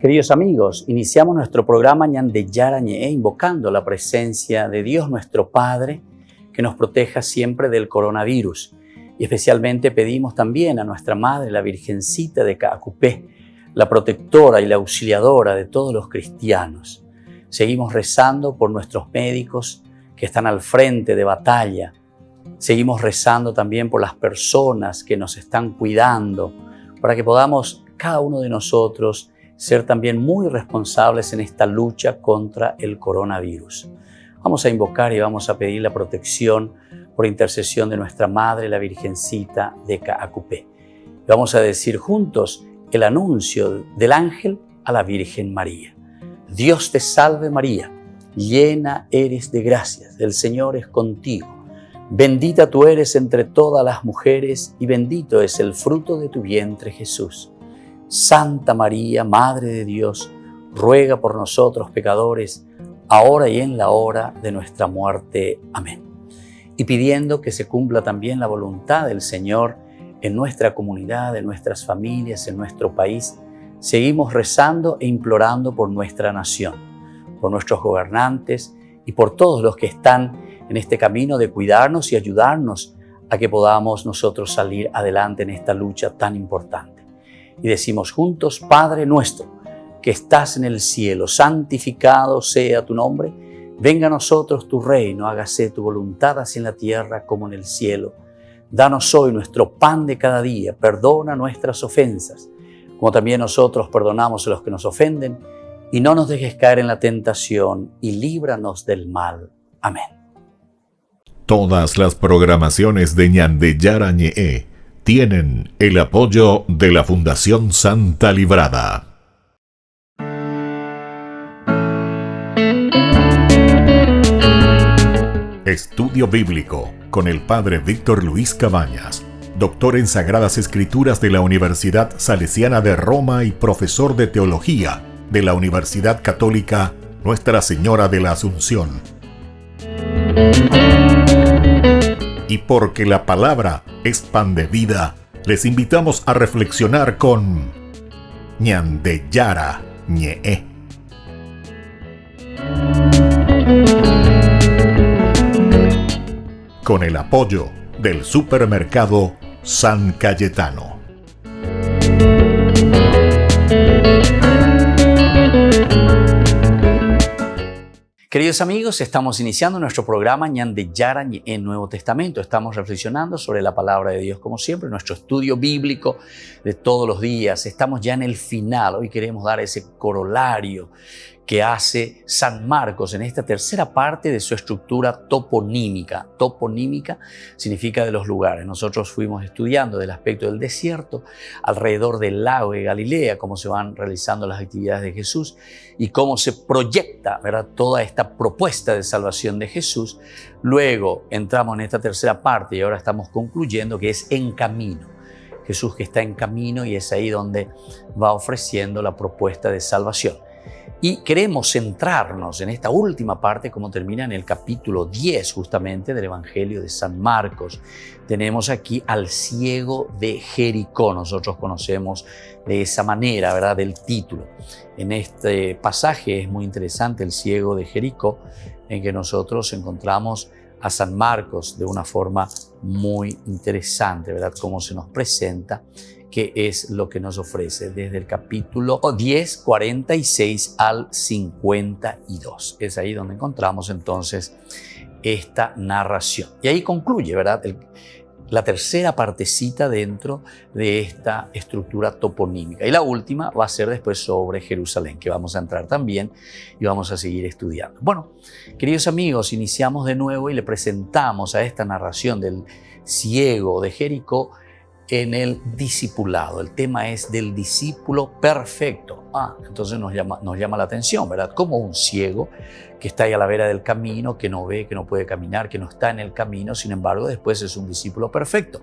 Queridos amigos, iniciamos nuestro programa Ñande Yara Ñe, invocando la presencia de Dios nuestro Padre, que nos proteja siempre del coronavirus. Y especialmente pedimos también a nuestra Madre, la Virgencita de Caacupé, la protectora y la auxiliadora de todos los cristianos. Seguimos rezando por nuestros médicos que están al frente de batalla. Seguimos rezando también por las personas que nos están cuidando, para que podamos, cada uno de nosotros, ser también muy responsables en esta lucha contra el coronavirus. Vamos a invocar y vamos a pedir la protección por intercesión de nuestra Madre, la Virgencita de Caacupé. Vamos a decir juntos el anuncio del ángel a la Virgen María. Dios te salve María, llena eres de gracias, el Señor es contigo. Bendita tú eres entre todas las mujeres y bendito es el fruto de tu vientre Jesús. Santa María, Madre de Dios, ruega por nosotros pecadores, ahora y en la hora de nuestra muerte. Amén. Y pidiendo que se cumpla también la voluntad del Señor en nuestra comunidad, en nuestras familias, en nuestro país, seguimos rezando e implorando por nuestra nación, por nuestros gobernantes y por todos los que están en este camino de cuidarnos y ayudarnos a que podamos nosotros salir adelante en esta lucha tan importante. Y decimos juntos: Padre nuestro, que estás en el cielo, santificado sea tu nombre. Venga a nosotros tu reino, hágase tu voluntad así en la tierra como en el cielo. Danos hoy nuestro pan de cada día, perdona nuestras ofensas, como también nosotros perdonamos a los que nos ofenden, y no nos dejes caer en la tentación, y líbranos del mal. Amén. Todas las programaciones de Ñande Yara Ñe tienen el apoyo de la Fundación Santa Librada. Estudio Bíblico con el Padre Víctor Luis Cabañas, doctor en Sagradas Escrituras de la Universidad Salesiana de Roma y profesor de Teología de la Universidad Católica Nuestra Señora de la Asunción. Y porque la palabra es pan de vida, les invitamos a reflexionar con Ñande Yara Ñe. Con el apoyo del supermercado San Cayetano. Queridos amigos, estamos iniciando nuestro programa Ñande Yara Ñe en Nuevo Testamento. Estamos reflexionando sobre la palabra de Dios, como siempre, nuestro estudio bíblico de todos los días. Estamos ya en el final. Hoy queremos dar ese corolario que hace San Marcos en esta tercera parte de su estructura toponímica. Toponímica significa de los lugares. Nosotros fuimos estudiando del aspecto del desierto, alrededor del lago de Galilea, cómo se van realizando las actividades de Jesús y cómo se proyecta, ¿verdad?, toda esta propuesta de salvación de Jesús. Luego entramos en esta tercera parte y ahora estamos concluyendo que es en camino. Jesús que está en camino, y es ahí donde va ofreciendo la propuesta de salvación. Y queremos centrarnos en esta última parte, como termina en el capítulo 10 justamente del Evangelio de San Marcos. Tenemos aquí al ciego de Jericó. Nosotros conocemos de esa manera, ¿verdad?, del título. En este pasaje es muy interesante el ciego de Jericó, en que nosotros encontramos a San Marcos de una forma muy interesante, ¿verdad?, cómo se nos presenta, que es lo que nos ofrece desde el capítulo 10, 46 al 52. Es ahí donde encontramos entonces esta narración. Y ahí concluye, ¿verdad?, la tercera partecita dentro de esta estructura toponímica. Y la última va a ser después sobre Jerusalén, que vamos a entrar también y vamos a seguir estudiando. Bueno, queridos amigos, iniciamos de nuevo y le presentamos a esta narración del ciego de Jericó en el discipulado. El tema es del discípulo perfecto. Entonces nos llama la atención, ¿verdad? Como un ciego que está ahí a la vera del camino, que no ve, que no puede caminar, que no está en el camino, sin embargo, después es un discípulo perfecto.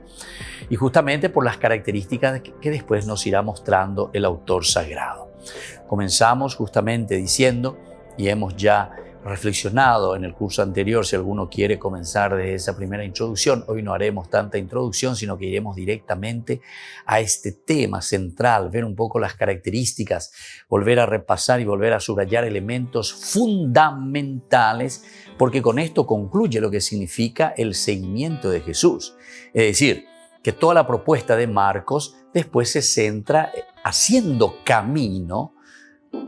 Y justamente por las características que después nos irá mostrando el autor sagrado. Comenzamos justamente diciendo, y hemos ya reflexionado en el curso anterior, si alguno quiere comenzar desde esa primera introducción, hoy no haremos tanta introducción, sino que iremos directamente a este tema central, ver un poco las características, volver a repasar y volver a subrayar elementos fundamentales, porque con esto concluye lo que significa el seguimiento de Jesús. Es decir, que toda la propuesta de Marcos después se centra haciendo camino,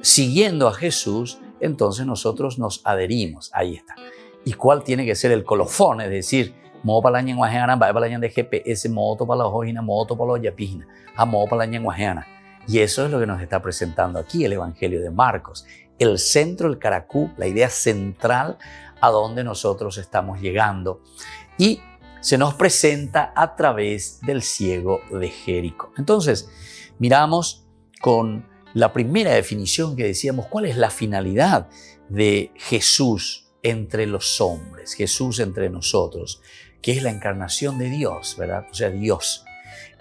siguiendo a Jesús. Entonces nosotros nos adherimos. Ahí está. ¿Y cuál tiene que ser el colofón? Es decir, modo para la ñenguajeana, va para la de GPS, modo para la hojina, modo para la yapijina, a modo para la ñenguajeana. Y eso es lo que nos está presentando aquí el Evangelio de Marcos. El centro, el caracú, la idea central a donde nosotros estamos llegando. Y se nos presenta a través del ciego de Jericó. Entonces, miramos con la primera definición que decíamos, ¿cuál es la finalidad de Jesús entre los hombres, Jesús entre nosotros, que es la encarnación de Dios, ¿verdad? O sea, Dios.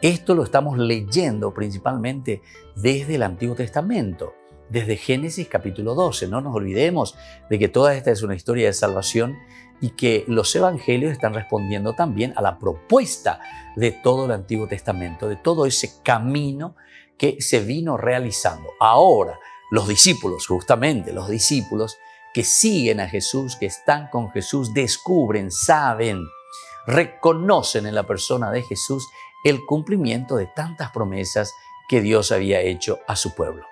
Esto lo estamos leyendo principalmente desde el Antiguo Testamento, desde Génesis capítulo 12. No nos olvidemos de que toda esta es una historia de salvación y que los evangelios están respondiendo también a la propuesta de todo el Antiguo Testamento, de todo ese camino que se vino realizando. Ahora, los discípulos, justamente los discípulos que siguen a Jesús, que están con Jesús, descubren, saben, reconocen en la persona de Jesús el cumplimiento de tantas promesas que Dios había hecho a su pueblo.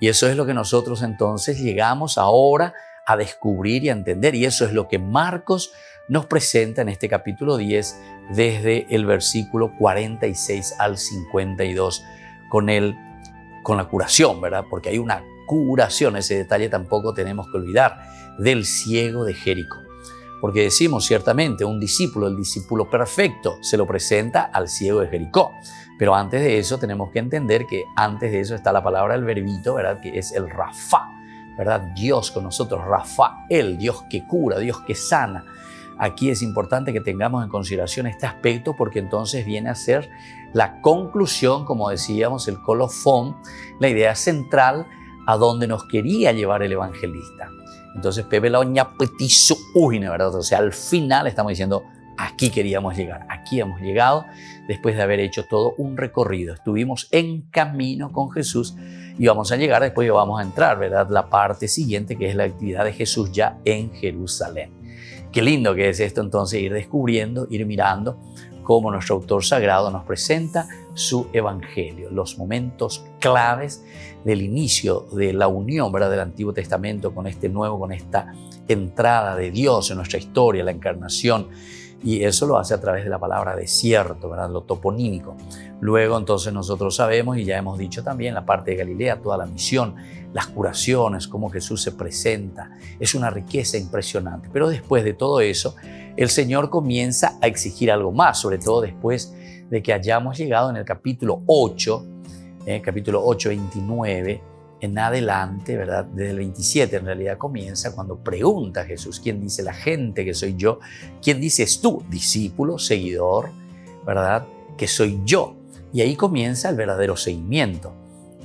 Y eso es lo que nosotros entonces llegamos ahora a descubrir y a entender, y eso es lo que Marcos nos presenta en este capítulo 10 desde el versículo 46 al 52 con la curación, ¿verdad? Porque hay una curación, ese detalle tampoco tenemos que olvidar, del ciego de Jericó. Porque decimos ciertamente, un discípulo, el discípulo perfecto, se lo presenta al ciego de Jericó. Pero antes de eso tenemos que entender que antes de eso está la palabra del verbito, ¿verdad? Que es el Rafa, ¿verdad? Dios con nosotros, Rafael, Dios que cura, Dios que sana. Aquí es importante que tengamos en consideración este aspecto porque entonces viene a ser la conclusión, como decíamos, el colofón, la idea central a donde nos quería llevar el evangelista. Entonces, Pepe la oña petizo ujine, ¿verdad? O sea, al final estamos diciendo, aquí queríamos llegar, aquí hemos llegado después de haber hecho todo un recorrido. Estuvimos en camino con Jesús y vamos a llegar, después vamos a entrar, ¿verdad? La parte siguiente que es la actividad de Jesús ya en Jerusalén. Qué lindo que es esto entonces, ir descubriendo, ir mirando cómo nuestro autor sagrado nos presenta su evangelio, los momentos claves del inicio de la unión, ¿verdad? Del Antiguo Testamento con este nuevo, con esta entrada de Dios en nuestra historia, la encarnación. Y eso lo hace a través de la palabra desierto, ¿verdad? Lo toponímico. Luego entonces nosotros sabemos, y ya hemos dicho también, la parte de Galilea, toda la misión, las curaciones, cómo Jesús se presenta. Es una riqueza impresionante. Pero después de todo eso, el Señor comienza a exigir algo más, sobre todo después de que hayamos llegado en el capítulo 8, 29, en adelante, ¿verdad? Desde el 27 en realidad comienza cuando pregunta a Jesús, ¿quién dice la gente que soy yo? ¿Quién dices tú? Discípulo, seguidor, ¿verdad? Que soy yo. Y ahí comienza el verdadero seguimiento.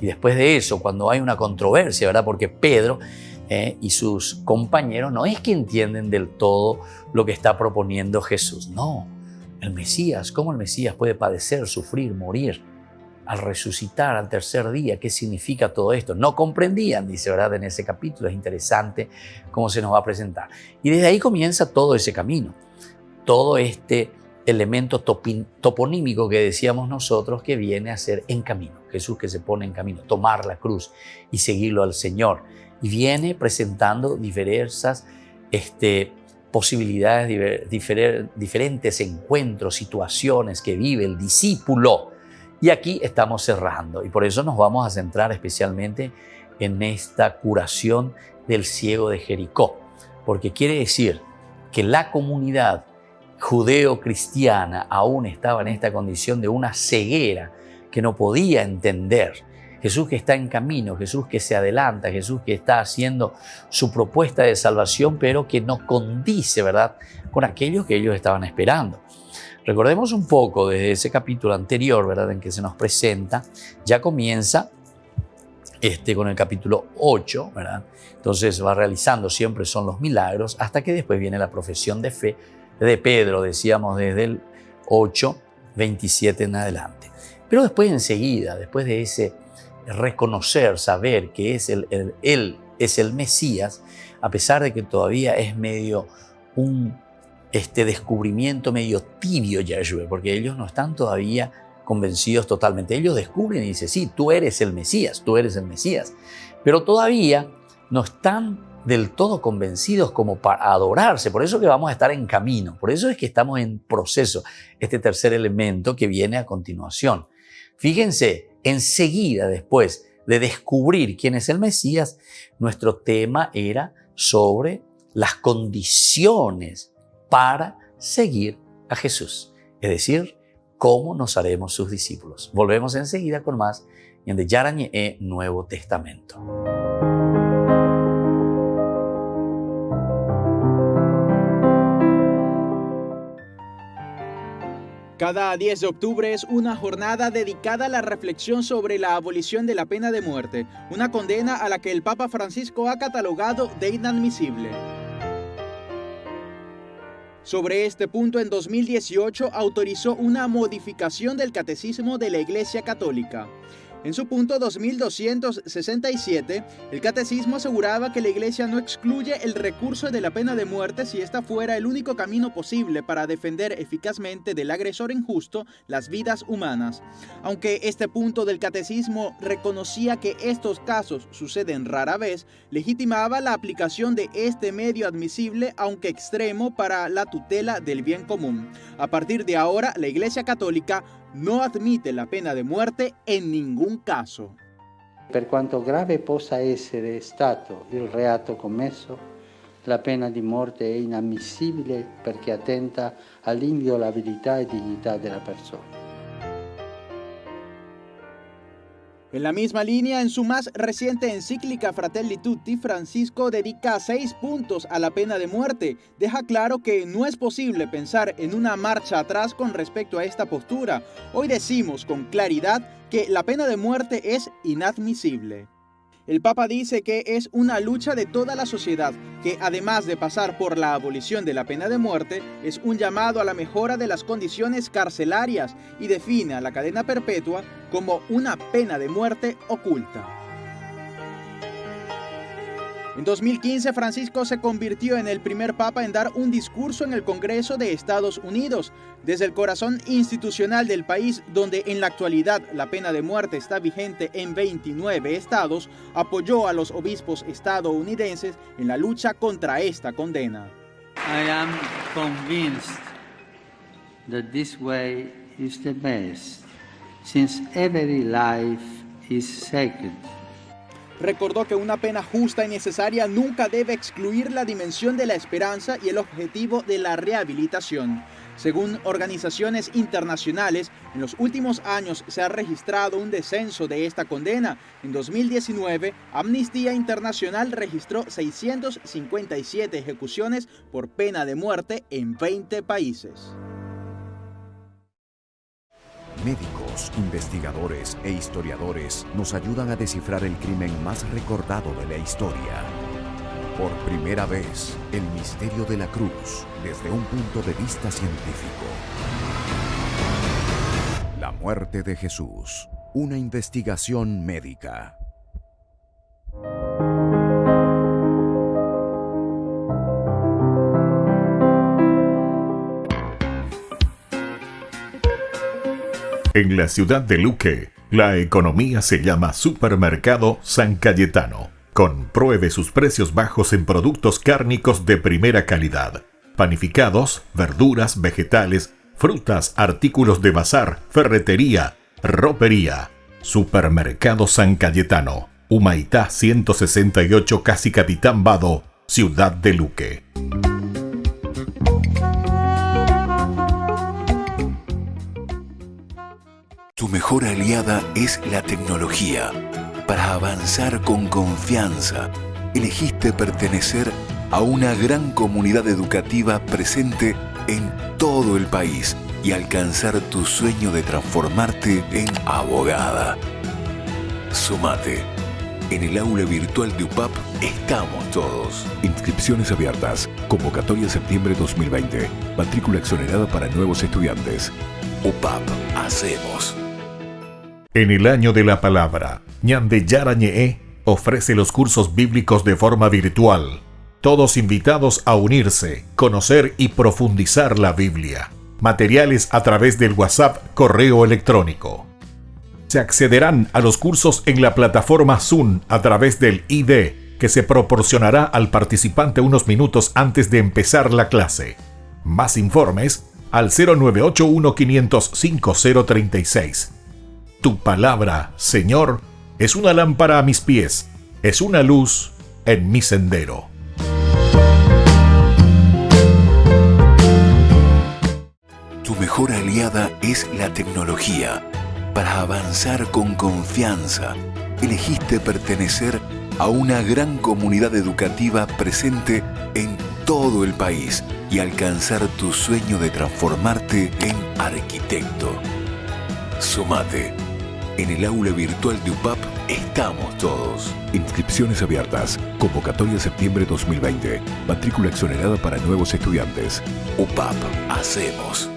Y después de eso, cuando hay una controversia, ¿verdad? Porque Pedro y sus compañeros no es que entienden del todo lo que está proponiendo Jesús. No, el Mesías, ¿cómo el Mesías puede padecer, sufrir, morir? Al resucitar al tercer día, ¿qué significa todo esto? No comprendían, dice, ¿verdad? En ese capítulo es interesante cómo se nos va a presentar. Y desde ahí comienza todo ese camino, todo este elemento toponímico que decíamos nosotros que viene a ser en camino. Jesús que se pone en camino, tomar la cruz y seguirlo al Señor. Y viene presentando diversas posibilidades, diferentes encuentros, situaciones que vive el discípulo. Y aquí estamos cerrando y por eso nos vamos a centrar especialmente en esta curación del ciego de Jericó, porque quiere decir que la comunidad judeo-cristiana aún estaba en esta condición de una ceguera que no podía entender. Jesús que está en camino, Jesús que se adelanta, Jesús que está haciendo su propuesta de salvación, pero que no condice, ¿verdad?, con aquello que ellos estaban esperando. Recordemos un poco desde ese capítulo anterior, ¿verdad?, en que se nos presenta, ya comienza con el capítulo 8, ¿verdad? Entonces va realizando, siempre son los milagros, hasta que después viene la profesión de fe de Pedro, decíamos desde el 8, 27 en adelante. Pero después enseguida, después de ese reconocer, saber que él es el Mesías, a pesar de que todavía es medio un descubrimiento medio tibio, Yahshua, porque ellos no están todavía convencidos totalmente. Ellos descubren y dicen, sí, tú eres el Mesías, pero todavía no están del todo convencidos como para adorarse. Por eso que vamos a estar en camino, por eso es que estamos en proceso, este tercer elemento que viene a continuación. Fíjense, enseguida después de descubrir quién es el Mesías, nuestro tema era sobre las condiciones para seguir a Jesús, es decir, cómo nos haremos sus discípulos. Volvemos enseguida con más en de Yarañe Nuevo Testamento. Cada 10 de octubre es una jornada dedicada a la reflexión sobre la abolición de la pena de muerte, una condena a la que el Papa Francisco ha catalogado de inadmisible. Sobre este punto, en 2018 autorizó una modificación del Catecismo de la Iglesia Católica. En su punto 2267, el Catecismo aseguraba que la Iglesia no excluye el recurso de la pena de muerte si esta fuera el único camino posible para defender eficazmente del agresor injusto las vidas humanas. Aunque este punto del Catecismo reconocía que estos casos suceden rara vez, legitimaba la aplicación de este medio admisible, aunque extremo, para la tutela del bien común. A partir de ahora, la Iglesia Católica no admite la pena de muerte en ningún caso. Per quanto grave possa essere stato il reato commesso, la pena di morte è inammissibile perché attenta all'inviolabilità e dignità della persona. En la misma línea, en su más reciente encíclica Fratelli Tutti, Francisco dedica 6 puntos a la pena de muerte. Deja claro que no es posible pensar en una marcha atrás con respecto a esta postura. Hoy decimos con claridad que la pena de muerte es inadmisible. El Papa dice que es una lucha de toda la sociedad, que además de pasar por la abolición de la pena de muerte, es un llamado a la mejora de las condiciones carcelarias y define a la cadena perpetua como una pena de muerte oculta. En 2015, Francisco se convirtió en el primer papa en dar un discurso en el Congreso de Estados Unidos. Desde el corazón institucional del país, donde en la actualidad la pena de muerte está vigente en 29 estados, apoyó a los obispos estadounidenses en la lucha contra esta condena. I am convinced that this way is the best, since every life is sacred. Recordó que una pena justa y necesaria nunca debe excluir la dimensión de la esperanza y el objetivo de la rehabilitación. Según organizaciones internacionales, en los últimos años se ha registrado un descenso de esta condena. En 2019, Amnistía Internacional registró 657 ejecuciones por pena de muerte en 20 países. Médicos, investigadores e historiadores nos ayudan a descifrar el crimen más recordado de la historia. Por primera vez, el misterio de la cruz desde un punto de vista científico. La muerte de Jesús, una investigación médica. En la ciudad de Luque, la economía se llama Supermercado San Cayetano. Compruebe sus precios bajos en productos cárnicos de primera calidad. Panificados, verduras, vegetales, frutas, artículos de bazar, ferretería, ropería. Supermercado San Cayetano, Humaitá 168, Casi Capitán Vado, ciudad de Luque. Tu mejor aliada es la tecnología. Para avanzar con confianza, elegiste pertenecer a una gran comunidad educativa presente en todo el país y alcanzar tu sueño de transformarte en abogada. Sumate. En el aula virtual de UPAP estamos todos. Inscripciones abiertas. Convocatoria septiembre 2020. Matrícula exonerada para nuevos estudiantes. UPAP, hacemos. En el año de la palabra, Ñande Yara Ñe'e ofrece los cursos bíblicos de forma virtual. Todos invitados a unirse, conocer y profundizar la Biblia. Materiales a través del WhatsApp, correo electrónico. Se accederán a los cursos en la plataforma Zoom a través del ID, que se proporcionará al participante unos minutos antes de empezar la clase. Más informes al 0981-500-5036. Tu palabra, Señor, es una lámpara a mis pies, es una luz en mi sendero. Tu mejor aliada es la tecnología. Para avanzar con confianza, elegiste pertenecer a una gran comunidad educativa presente en todo el país y alcanzar tu sueño de transformarte en arquitecto. Sumate. En el aula virtual de UPAP estamos todos. Inscripciones abiertas. Convocatoria septiembre 2020. Matrícula exonerada para nuevos estudiantes. UPAP, hacemos.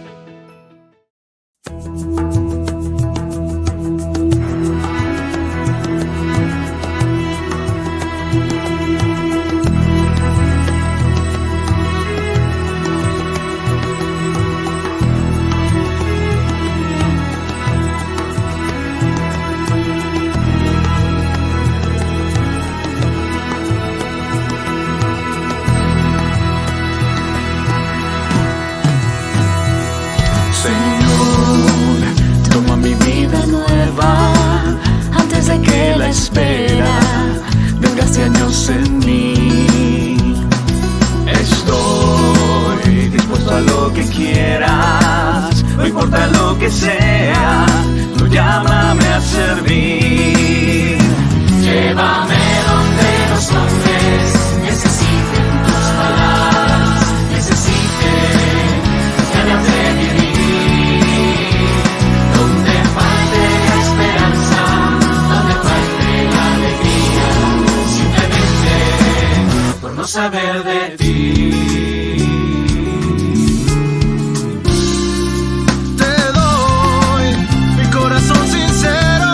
Saber de ti. Te doy mi corazón sincero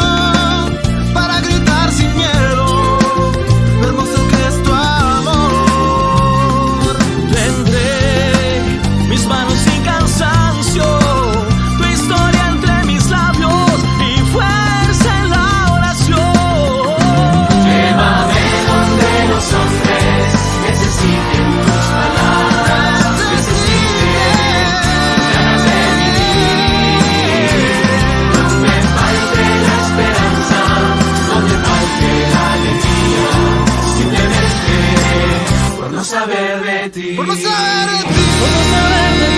para gritar sin miedo lo hermoso que es tu amor. Tendré mis manos sin cansancio, tu historia entre mis labios y fuerza en la oración. Llévame donde los hombres necesiten tus palabras, necesiten ganas de vivir. Donde falte la esperanza, donde falte la alegría, simplemente por no saber de ti. Por no saber de ti. Por no saber de ti.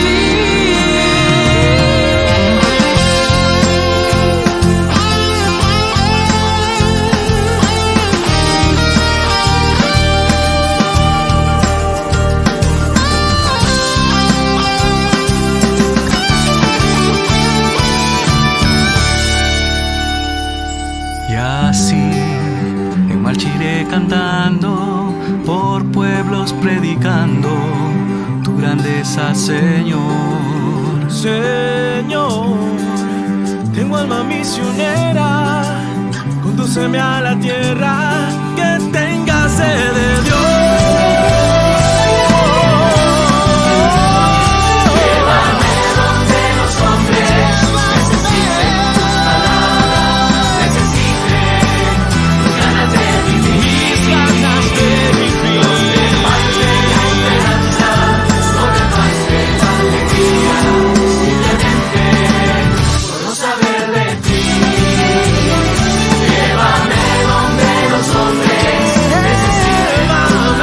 Marchiré cantando, por pueblos predicando tu grandeza, Señor. Señor, tengo alma misionera, condúceme a la tierra que tenga sed de Dios. Llévame donde los hombres necesiten tus palabras, necesiten ganas de vivir, mis ganas de vivir. Donde falte la esperanza, donde falte la alegría, simplemente por no saber de ti. Llévame donde los hombres necesiten.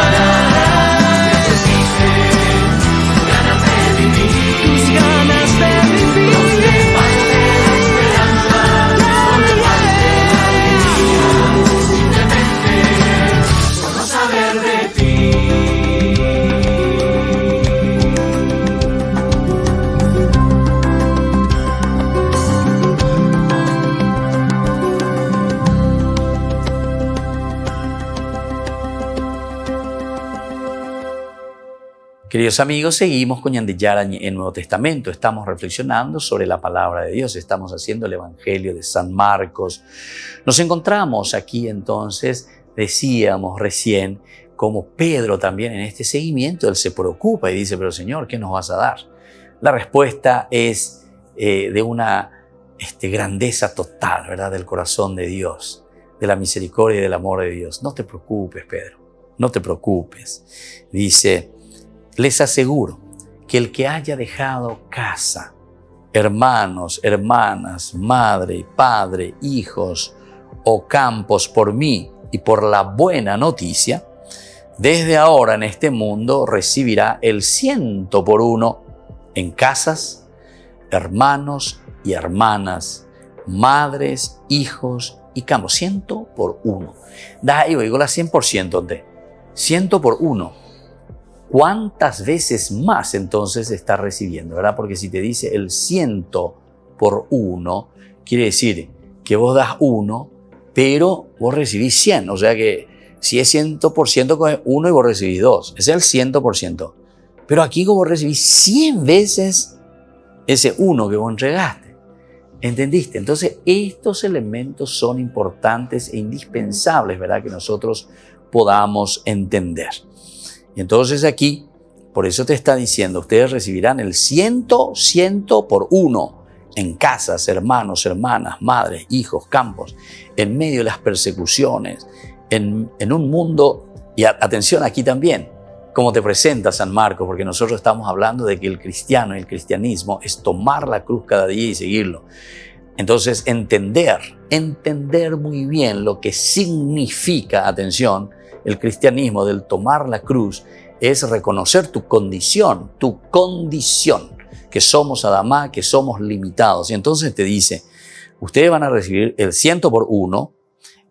Queridos amigos, seguimos con Ñan de Yara en el Nuevo Testamento. Estamos reflexionando sobre la palabra de Dios. Estamos haciendo el Evangelio de San Marcos. Nos encontramos aquí entonces, decíamos recién, como Pedro también en este seguimiento, él se preocupa y dice, pero Señor, ¿qué nos vas a dar? La respuesta es de una grandeza total, ¿verdad? Del corazón de Dios, de la misericordia y del amor de Dios. No te preocupes, Pedro, no te preocupes. Dice, les aseguro que el que haya dejado casa, hermanos, hermanas, madre, padre, hijos o campos por mí y por la buena noticia, desde ahora en este mundo recibirá el 100 por 1 en casas, hermanos y hermanas, madres, hijos y campos. 100 por 1. Da, digo la 100% de 100 por 1. ¿Cuántas veces más entonces está recibiendo, verdad? Porque si te dice el 100 por 1, quiere decir que vos das 1, pero vos recibís 100. O sea que si es 100% con 1 y vos recibís 2, es el 100%. Pero aquí vos recibís 100 veces ese 1 que vos entregaste. ¿Entendiste? Entonces estos elementos son importantes e indispensables, ¿verdad? Que nosotros podamos entender. Y entonces aquí, por eso te está diciendo, ustedes recibirán el 100 por 1 en casas, hermanos, hermanas, madres, hijos, campos, en medio de las persecuciones, en un mundo, y atención aquí también, como te presenta San Marcos, porque nosotros estamos hablando de que el cristiano y el cristianismo es tomar la cruz cada día y seguirlo. Entonces entender muy bien lo que significa, atención, el cristianismo del tomar la cruz es reconocer tu condición, que somos Adamá, que somos limitados. Y entonces te dice, ustedes van a recibir el 100 por 1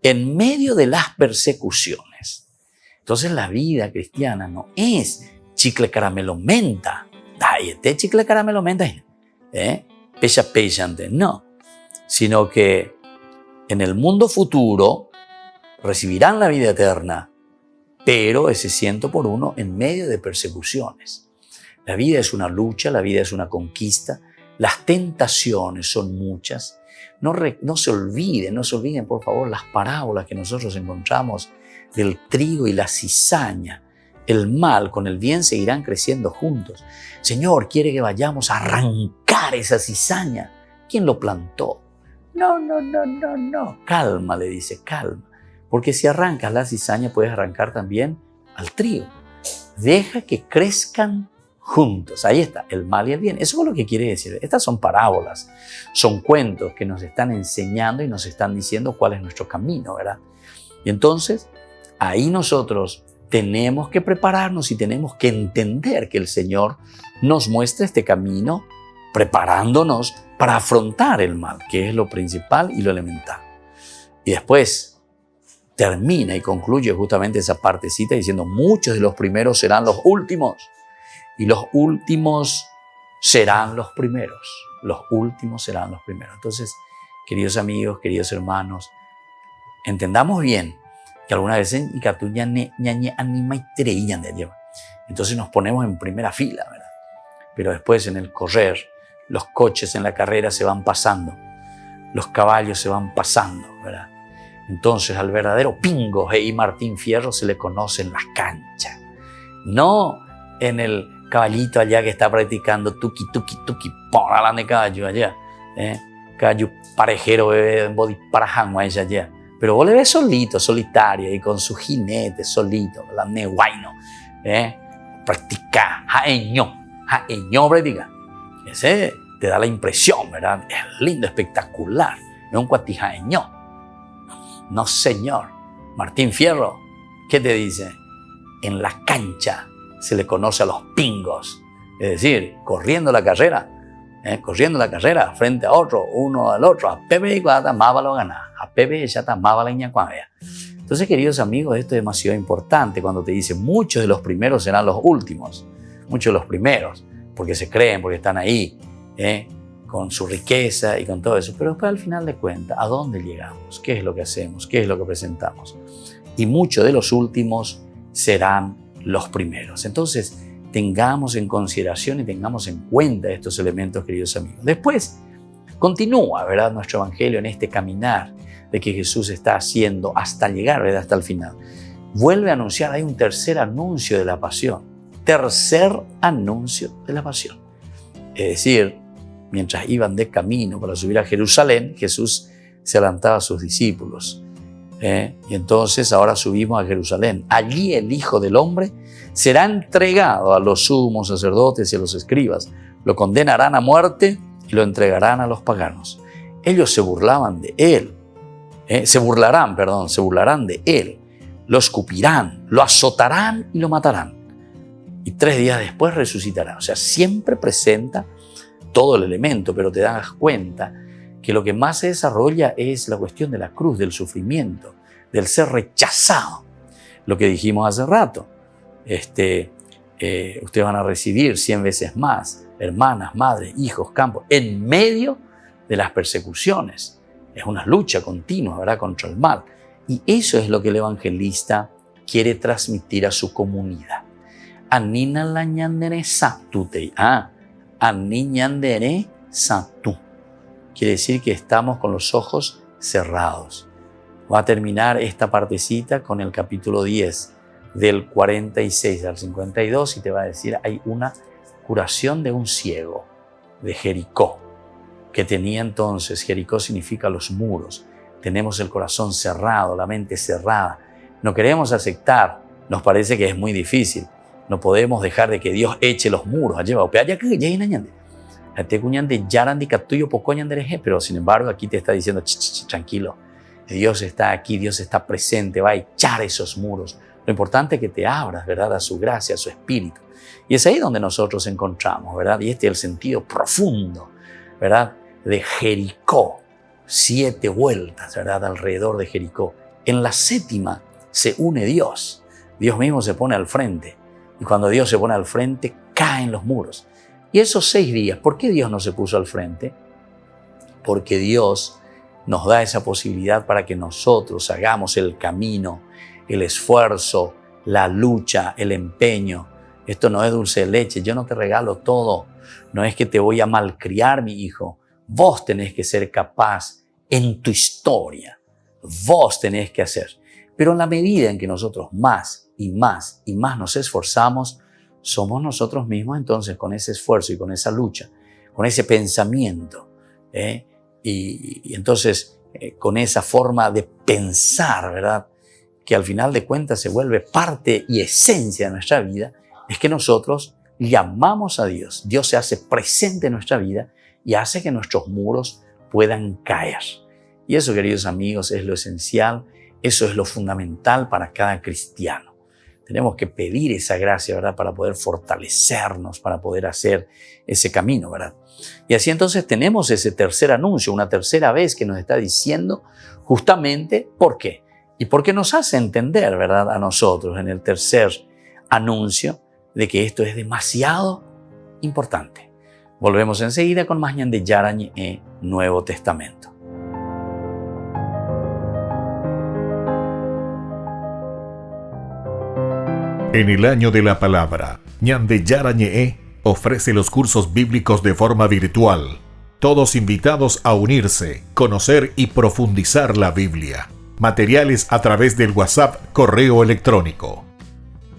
en medio de las persecuciones. Entonces la vida cristiana no es chicle caramelo menta. Este chicle caramelo menta, pecha, no. Sino que en el mundo futuro recibirán la vida eterna, pero ese 100 por 1 en medio de persecuciones. La vida es una lucha, la vida es una conquista, las tentaciones son muchas. No se olviden por favor las parábolas que nosotros encontramos del trigo y la cizaña. El mal con el bien seguirán creciendo juntos. Señor, quiere que vayamos a arrancar esa cizaña. ¿Quién lo plantó? No. Calma, le dice, calma. Porque si arrancas la cizaña, puedes arrancar también al trigo. Deja que crezcan juntos. Ahí está, el mal y el bien. Eso es lo que quiere decir. Estas son parábolas, son cuentos que nos están enseñando y nos están diciendo cuál es nuestro camino, ¿verdad? Y entonces, ahí nosotros tenemos que prepararnos y tenemos que entender que el Señor nos muestra este camino preparándonos para afrontar el mal, que es lo principal y lo elemental. Y después termina y concluye justamente esa partecita diciendo, muchos de los primeros serán los últimos y los últimos serán los primeros. Los últimos serán los primeros. Entonces, queridos amigos, queridos hermanos, entendamos bien que algunas veces entonces nos ponemos en primera fila, ¿verdad? Pero después en el correr, los coches en la carrera se van pasando, los caballos se van pasando, ¿verdad? Entonces al verdadero pingo y Martín Fierro se le conoce en las canchas, no en el caballito allá que está practicando tuki, por la de caballo allá, caballo parejero bebé en body parajango allá. Pero vos le ves solito, solitario y con su jinete solito, la neguaino, practica, jaeño practica. Ese te da la impresión, ¿verdad? Es lindo, espectacular, es un cuatijaeño. No, señor. Martín Fierro, ¿qué te dice? En la cancha se le conoce a los pingos. Es decir, corriendo la carrera frente a otro, uno al otro. A Pepe y Guata, más va lo ganar. A Pepe ya está más va la ña. Entonces, queridos amigos, esto es demasiado importante cuando te dice muchos de los primeros serán los últimos. Muchos de los primeros, porque se creen, porque están ahí, con su riqueza y con todo eso. Pero después, al final de cuentas, ¿a dónde llegamos? ¿Qué es lo que hacemos? ¿Qué es lo que presentamos? Y muchos de los últimos serán los primeros. Entonces, tengamos en consideración y tengamos en cuenta estos elementos, queridos amigos. Después, continúa, ¿verdad?, nuestro evangelio en este caminar de que Jesús está haciendo hasta llegar, ¿verdad?, hasta el final. Vuelve a anunciar, hay un tercer anuncio de la pasión. Tercer anuncio de la pasión. Es decir, mientras iban de camino para subir a Jerusalén, Jesús se adelantaba a sus discípulos. Y entonces ahora subimos a Jerusalén. Allí el Hijo del Hombre será entregado a los sumos sacerdotes y a los escribas. Lo condenarán a muerte y lo entregarán a los paganos. Ellos se burlaban de él. Se burlarán de él. Lo escupirán, lo azotarán y lo matarán. Y 3 días después resucitará. O sea, siempre presenta todo el elemento, pero te das cuenta que lo que más se desarrolla es la cuestión de la cruz, del sufrimiento, del ser rechazado. Lo que dijimos hace rato. Ustedes van a recibir 100 veces más, hermanas, madres, hijos, campos, en medio de las persecuciones. Es una lucha continua, ¿verdad?, contra el mal. Y eso es lo que el evangelista quiere transmitir a su comunidad. Anina la ñandere satutei. Ani ñandere satu. Quiere decir que estamos con los ojos cerrados. Va a terminar esta partecita con el capítulo 10, del 46 al 52, y te va a decir, hay una curación de un ciego de Jericó, que tenía entonces, Jericó significa los muros. Tenemos el corazón cerrado, la mente cerrada. No queremos aceptar, nos parece que es muy difícil. No podemos dejar de que Dios eche los muros. Pero sin embargo aquí te está diciendo, tranquilo, Dios está aquí, Dios está presente, va a echar esos muros. Lo importante es que te abras, ¿verdad?, a su gracia, a su espíritu. Y es ahí donde nosotros encontramos, ¿verdad? Y este es el sentido profundo, ¿verdad?, de Jericó. 7 vueltas, ¿verdad?, alrededor de Jericó. En la 7ª se une Dios. Dios mismo se pone al frente. Y cuando Dios se pone al frente, caen los muros. Y esos 6 días, ¿por qué Dios no se puso al frente? Porque Dios nos da esa posibilidad para que nosotros hagamos el camino, el esfuerzo, la lucha, el empeño. Esto no es dulce de leche, yo no te regalo todo. No es que te voy a malcriar, mi hijo. Vos tenés que ser capaz en tu historia. Vos tenés que hacer. Pero en la medida en que nosotros más y más y más nos esforzamos, somos nosotros mismos entonces con ese esfuerzo y con esa lucha, con ese pensamiento, y entonces con esa forma de pensar, ¿verdad?, que al final de cuentas se vuelve parte y esencia de nuestra vida, es que nosotros llamamos a Dios. Dios se hace presente en nuestra vida y hace que nuestros muros puedan caer. Y eso, queridos amigos, es lo esencial, eso es lo fundamental para cada cristiano. Tenemos que pedir esa gracia, ¿verdad?, para poder fortalecernos, para poder hacer ese camino, ¿verdad? Y así entonces tenemos ese tercer anuncio, una tercera vez que nos está diciendo justamente por qué. Y porque nos hace entender, ¿verdad?, a nosotros en el tercer anuncio de que esto es demasiado importante. Volvemos enseguida con más ñande yarañe Nuevo Testamento. En el año de la palabra, ñande yarañe ofrece los cursos bíblicos de forma virtual. Todos invitados a unirse, conocer y profundizar la Biblia. Materiales a través del WhatsApp, correo electrónico.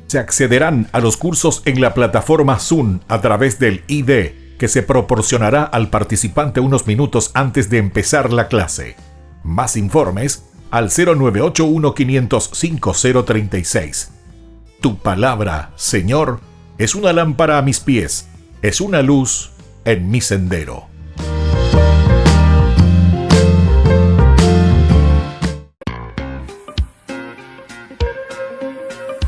Se accederán a los cursos en la plataforma Zoom a través del ID que se proporcionará al participante unos minutos antes de empezar la clase. Más informes al 0981-500-5036. Tu palabra, Señor, es una lámpara a mis pies, es una luz en mi sendero.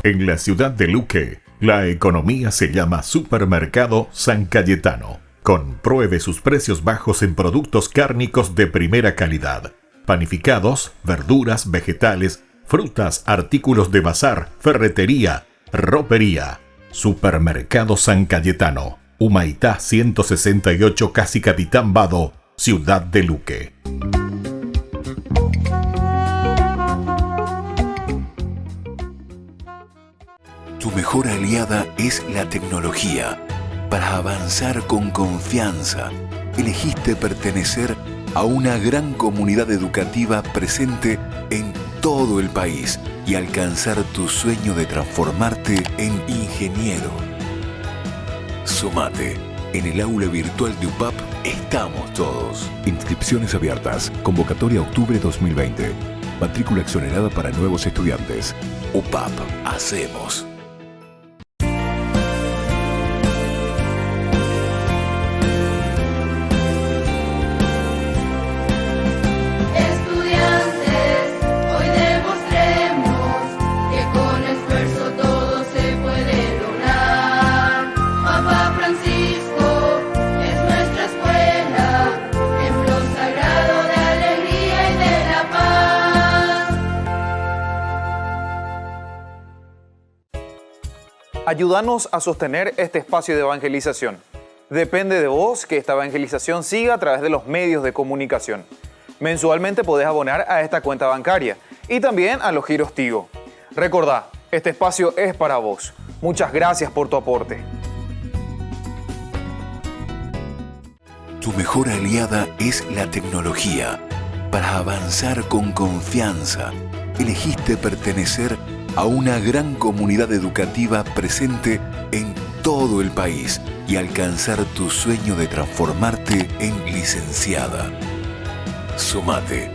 En la ciudad de Luque, la economía se llama Supermercado San Cayetano. Compruebe sus precios bajos en productos cárnicos de primera calidad. Panificados, verduras, vegetales, frutas, artículos de bazar, ferretería, ropería. Supermercado San Cayetano, Humaitá 168, Casi Capitán Vado, Ciudad de Luque. Tu mejor aliada es la tecnología. Para avanzar con confianza, elegiste pertenecer a una gran comunidad educativa presente en todo el país y alcanzar tu sueño de transformarte en ingeniero. Sumate. En el aula virtual de UPAP estamos todos. Inscripciones abiertas. Convocatoria octubre 2020. Matrícula exonerada para nuevos estudiantes. UPAP. Hacemos. Ayúdanos a sostener este espacio de evangelización. Depende de vos que esta evangelización siga a través de los medios de comunicación. Mensualmente podés abonar a esta cuenta bancaria y también a los giros Tigo. Recordá, este espacio es para vos. Muchas gracias por tu aporte. Tu mejor aliada es la tecnología. Para avanzar con confianza, elegiste pertenecer a una gran comunidad educativa presente en todo el país y alcanzar tu sueño de transformarte en licenciada. Sumate.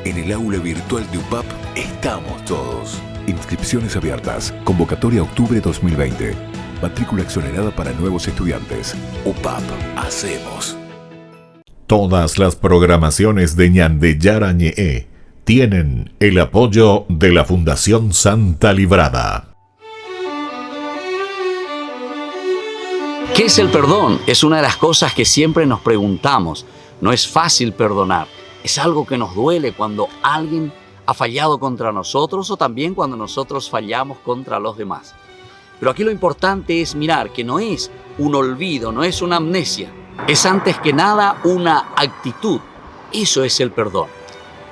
En el aula virtual de UPAP estamos todos. Inscripciones abiertas. Convocatoria octubre 2020. Matrícula exonerada para nuevos estudiantes. UPAP. Hacemos. Todas las programaciones de Ñande Yara Ñe'e tienen el apoyo de la Fundación Santa Librada. ¿Qué es el perdón? Es una de las cosas que siempre nos preguntamos. No es fácil perdonar. Es algo que nos duele cuando alguien ha fallado contra nosotros o también cuando nosotros fallamos contra los demás. Pero aquí lo importante es mirar que no es un olvido, no es una amnesia. Es antes que nada una actitud. Eso es el perdón.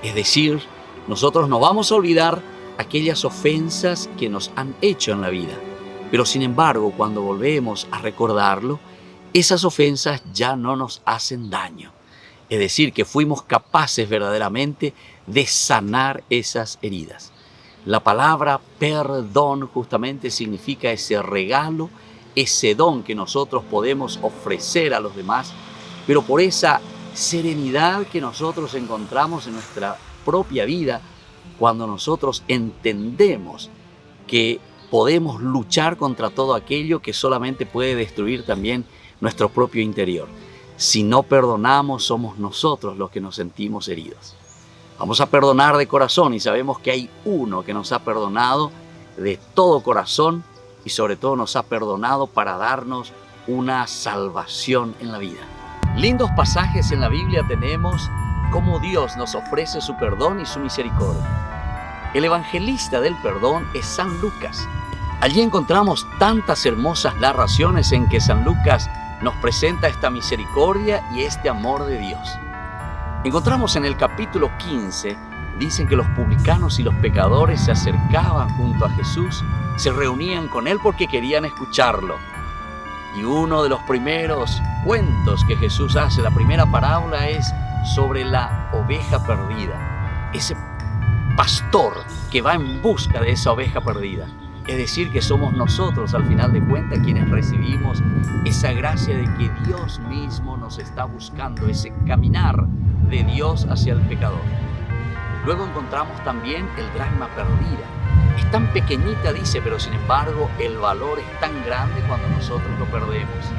Es decir, nosotros no vamos a olvidar aquellas ofensas que nos han hecho en la vida. Pero sin embargo, cuando volvemos a recordarlo, esas ofensas ya no nos hacen daño. Es decir, que fuimos capaces verdaderamente de sanar esas heridas. La palabra perdón justamente significa ese regalo, ese don que nosotros podemos ofrecer a los demás, pero por esa serenidad que nosotros encontramos en nuestra propia vida cuando nosotros entendemos que podemos luchar contra todo aquello que solamente puede destruir también nuestro propio interior. Si no perdonamos, somos nosotros los que nos sentimos heridos. Vamos a perdonar de corazón y sabemos que hay uno que nos ha perdonado de todo corazón y sobre todo nos ha perdonado para darnos una salvación en la vida. Lindos pasajes en la Biblia tenemos cómo Dios nos ofrece su perdón y su misericordia. El evangelista del perdón es San Lucas. Allí encontramos tantas hermosas narraciones en que San Lucas nos presenta esta misericordia y este amor de Dios. Encontramos en el capítulo 15, dicen que los publicanos y los pecadores se acercaban junto a Jesús, se reunían con Él porque querían escucharlo. Y uno de los primeros cuentos que Jesús hace, la primera parábola, es sobre la oveja perdida. Ese pastor que va en busca de esa oveja perdida. Es decir, que somos nosotros, al final de cuentas, quienes recibimos esa gracia de que Dios mismo nos está buscando, ese caminar de Dios hacia el pecador. Luego encontramos también el dracma perdida. Es tan pequeñita, dice, pero sin embargo el valor es tan grande cuando nosotros lo perdemos.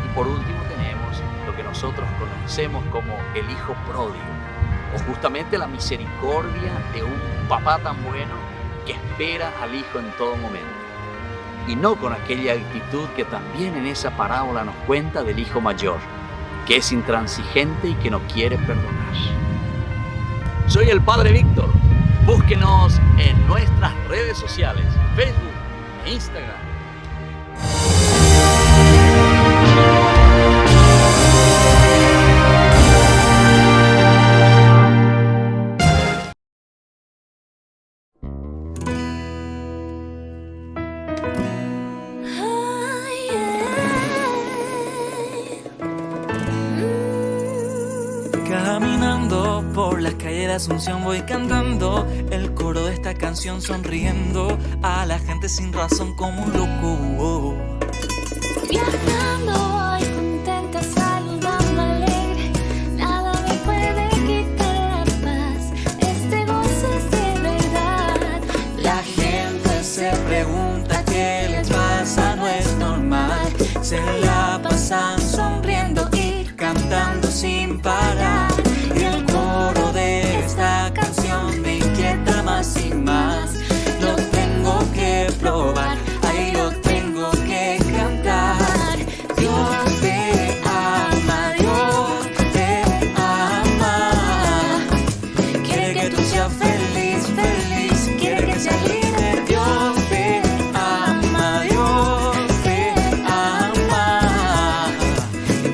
Y por último tenemos lo que nosotros conocemos como el hijo pródigo, o justamente la misericordia de un papá tan bueno que espera al hijo en todo momento. Y no con aquella actitud que también en esa parábola nos cuenta del hijo mayor, que es intransigente y que no quiere perdonar. Soy el Padre Víctor. Búsquenos en nuestras redes sociales, Facebook e Instagram. Yo por las calles de Asunción voy cantando el coro de esta canción, sonriendo a la gente sin razón como un loco. Viajando voy contenta, saludando alegre, nada me puede quitar la paz, este gozo es de verdad. La gente se pregunta qué les pasa, no es normal. Se la pasan sonriendo y cantando sin parar. Y el coro de esta canción me inquieta más y más. Lo tengo que probar, ahí lo tengo que cantar. Dios te ama, Dios te ama. Quiere que tú seas feliz, feliz, quiere que seas libre. Dios te ama, Dios te ama.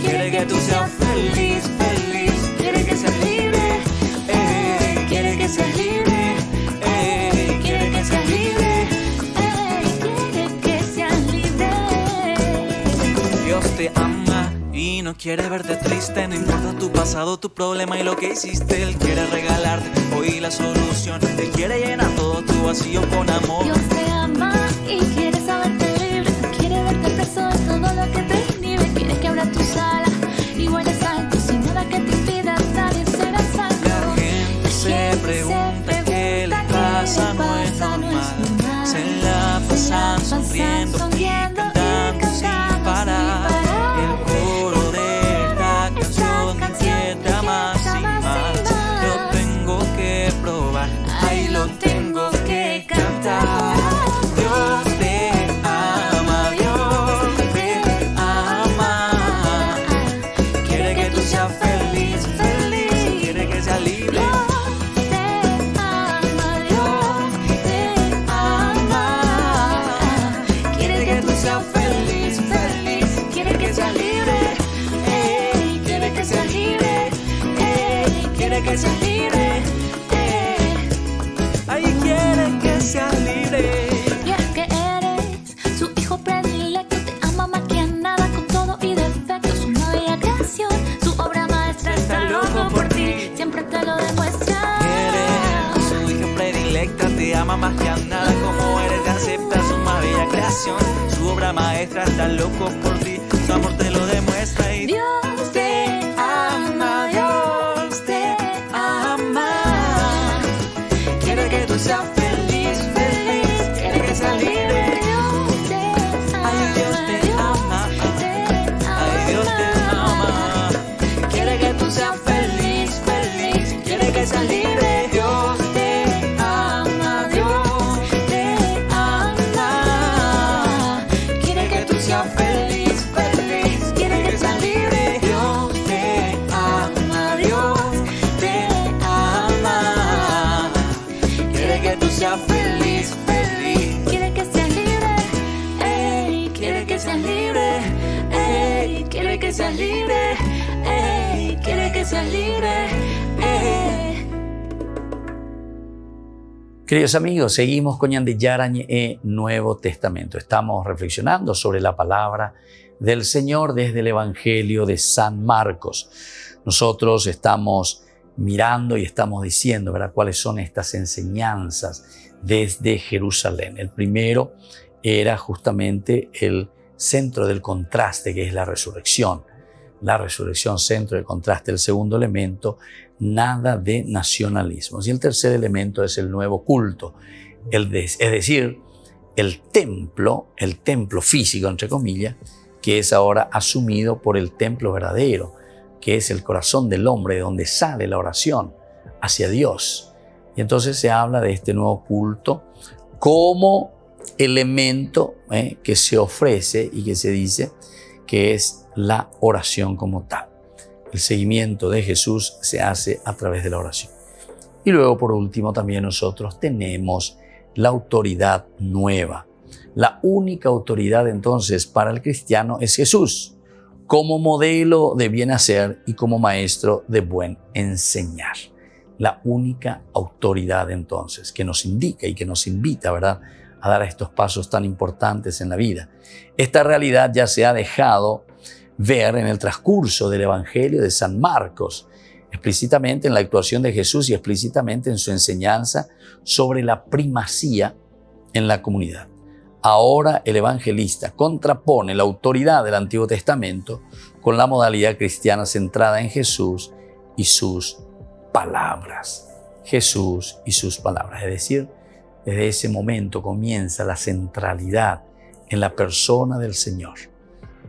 Quiere que tú seas feliz, feliz, quiere que seas libre. Quiere que seas libre. Quiere que seas libre. Quiere que seas libre. Dios te ama y no quiere verte triste. No importa tu pasado, tu problema y lo que hiciste. Él quiere regalarte hoy la solución. Él quiere llenar todo tu vacío con amor. Dios te ama y quiere saberte libre. No quiere verte preso de todo lo que te inhibe. Quiere que abra tus alas y vueles alto sin nada que te impida estar y ser salvo. La gente se pregunta qué le pasa, no es normal. Se la pasan sonriendo y cantando sin parar. El coro de esta canción me inquieta más y más. Lo tengo que probar, ahí lo tengo que cantar. Dios te ama, Dios te ama. Quiere que tú seas feliz, feliz, quiere que seas libre. Dios te ama, Dios te ama. Quiere que tú seas feliz, feliz, quiere que seas libre. Quiere que seas libre. Quiere que seas libre. Ay, quiere que seas libre. Y es que eres su hijo predilecto, te ama más que a nada, con todo y defectos. Una bella creación, su obra maestra, está loco por ti, siempre te lo demuestra. Eres su hija predilecta, te ama más que a nada. Como eres, te acepta su más bella creación. Su obra maestra, está loco por ti, su amor te lo demuestra. Y Dios te ama, Dios te ama. quiere que tú seas feliz, feliz, quiere que seas libre. Dios te ama, Ay, Dios te ama. Ay, Dios te ama. Quiere que tú seas feliz, feliz, quiere que seas libre. Dios te ama, Dios te ama. Quiere que tú seas feliz, feliz, quiere que seas libre. Dios te ama, Dios te ama. Quiere que tú seas feliz, feliz. quiere que seas libre. Quiere que seas libre. Quiere que seas libre. Quiere que seas libre. Queridos amigos, seguimos con Ñande Yarañe e Nuevo Testamento. Estamos reflexionando sobre la palabra del Señor desde el Evangelio de San Marcos. Nosotros estamos mirando y estamos diciendo, ¿verdad?, cuáles son estas enseñanzas desde Jerusalén. El primero era justamente el centro del contraste, que es la resurrección. La resurrección, centro del contraste. El segundo elemento, nada de nacionalismos. Y el tercer elemento es el nuevo culto, es decir, el templo físico, entre comillas, que es ahora asumido por el templo verdadero, que es el corazón del hombre, de donde sale la oración hacia Dios. Y entonces se habla de este nuevo culto como elemento que se ofrece y que se dice que es la oración como tal. El seguimiento de Jesús se hace a través de la oración. Y luego, por último, también nosotros tenemos la autoridad nueva. La única autoridad entonces para el cristiano es Jesús, como modelo de bien hacer y como maestro de buen enseñar. La única autoridad entonces que nos indica y que nos invita, ¿verdad?, a dar estos pasos tan importantes en la vida. Esta realidad ya se ha dejado ver en el transcurso del Evangelio de San Marcos. explícitamente en la actuación de Jesús y explícitamente en su enseñanza sobre la primacía en la comunidad. Ahora el evangelista contrapone la autoridad del Antiguo Testamento con la modalidad cristiana centrada en Jesús y sus palabras. Jesús y sus palabras. Es decir, desde ese momento comienza la centralidad en la persona del Señor.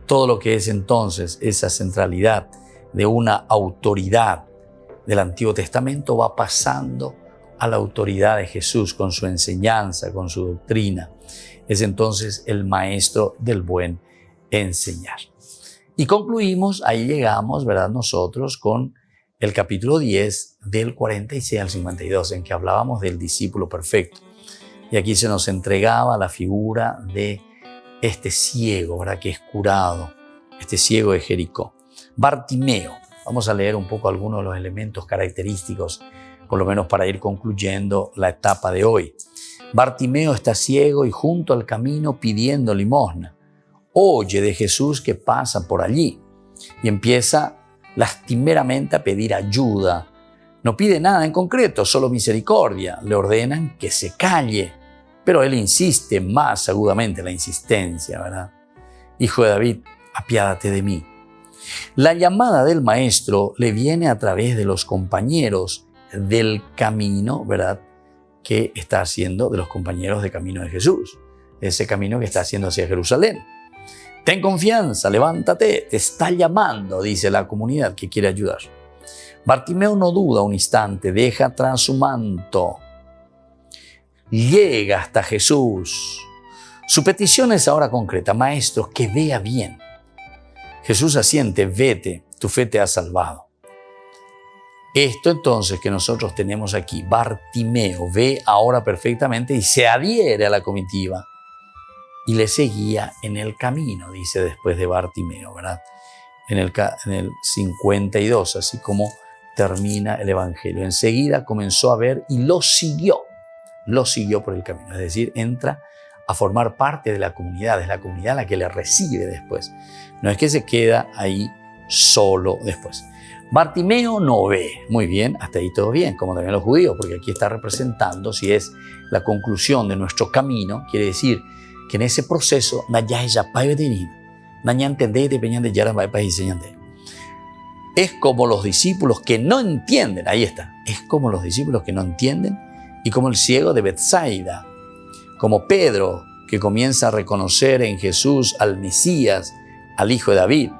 Todo lo que es entonces esa centralidad de una autoridad del Antiguo Testamento va pasando a la autoridad de Jesús con su enseñanza, con su doctrina. Es entonces el maestro del buen enseñar. Y concluimos, ahí llegamos, ¿verdad? Nosotros con el capítulo 10 del 46 al 52, en que hablábamos del discípulo perfecto. Y aquí se nos entregaba la figura de este ciego, ¿verdad? Que es curado, este ciego de Jericó. Bartimeo. Vamos a leer un poco algunos de los elementos característicos, por lo menos para ir concluyendo la etapa de hoy. Bartimeo está ciego y junto al camino pidiendo limosna. Oye de Jesús que pasa por allí y empieza lastimeramente a pedir ayuda. No pide nada en concreto, solo misericordia. Le ordenan que se calle, pero él insiste más agudamente, la insistencia, ¿verdad? Hijo de David, apiádate de mí. La llamada del maestro le viene a través de los compañeros del camino, ¿verdad?, que está haciendo, de los compañeros de camino de Jesús, ese camino que está haciendo hacia Jerusalén. Ten confianza, levántate, te está llamando, dice la comunidad que quiere ayudar. Bartimeo no duda un instante, deja atrás su manto, llega hasta Jesús. Su petición es ahora concreta: maestro, que vea bien. Jesús asiente: vete, tu fe te ha salvado. Esto entonces que nosotros tenemos aquí, Bartimeo ve ahora perfectamente y se adhiere a la comitiva y le seguía en el camino, dice después de Bartimeo, ¿verdad? En el 52, así como termina el Evangelio. Enseguida comenzó a ver y lo siguió por el camino, es decir, entra a formar parte de la comunidad, es la comunidad la que le recibe después. No es que se queda ahí solo después. Bartimeo no ve. Muy bien, hasta ahí todo bien, como también los judíos, porque aquí está representando, si es la conclusión de nuestro camino, quiere decir que en ese proceso, es como los discípulos que no entienden, ahí está, es como los discípulos que no entienden y como el ciego de Betsaida, como Pedro que comienza a reconocer en Jesús al Mesías, al Hijo de David.